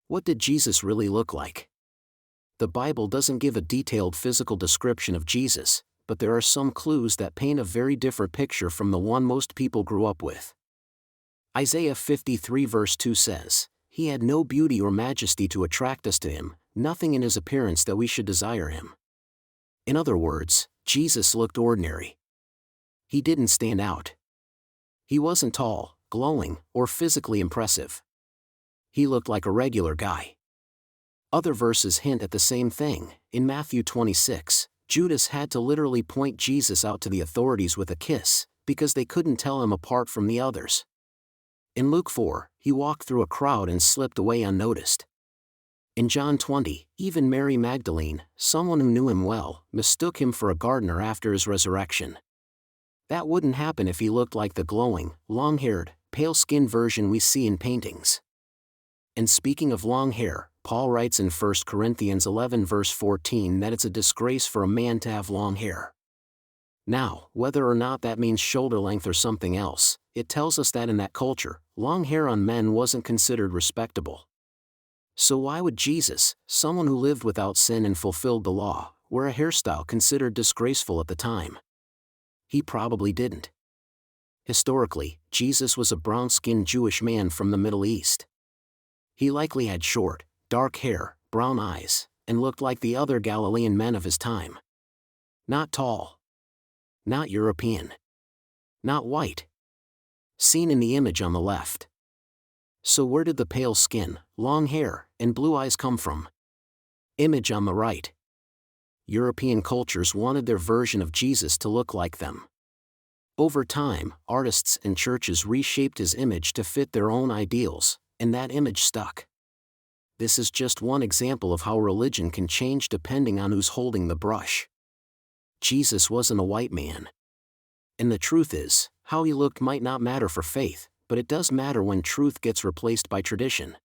What did Jesus really look like? The Bible doesn't give a detailed physical description of Jesus, but there are some clues that paint a very different picture from the one most people grew up with. Isaiah 53 verse 2 says, "He had no beauty or majesty to attract us to him, nothing in his appearance that we should desire him." In other words, Jesus looked ordinary. He didn't stand out. He wasn't tall, glowing, or physically impressive. He looked like a regular guy. Other verses hint at the same thing. In Matthew 26, Judas had to literally point Jesus out to the authorities with a kiss, because they couldn't tell him apart from the others. In Luke 4, he walked through a crowd and slipped away unnoticed. In John 20, even Mary Magdalene, someone who knew him well, mistook him for a gardener after his resurrection. That wouldn't happen if he looked like the glowing, long-haired, pale-skinned version we see in paintings. And speaking of long hair, Paul writes in 1 Corinthians 11 verse 14 that it's a disgrace for a man to have long hair. Now, whether or not that means shoulder length or something else, it tells us that in that culture, long hair on men wasn't considered respectable. So why would Jesus, someone who lived without sin and fulfilled the law, wear a hairstyle considered disgraceful at the time? He probably didn't. Historically, Jesus was a brown-skinned Jewish man from the Middle East. He likely had short, dark hair, brown eyes, and looked like the other Galilean men of his time. Not tall. Not European. Not white. Seen in the image on the left. So where did the pale skin, long hair, and blue eyes come from? Image on the right. European cultures wanted their version of Jesus to look like them. Over time, artists and churches reshaped his image to fit their own ideals, and that image stuck. This is just one example of how religion can change depending on who's holding the brush. Jesus wasn't a white man. And the truth is, how he looked might not matter for faith, but it does matter when truth gets replaced by tradition.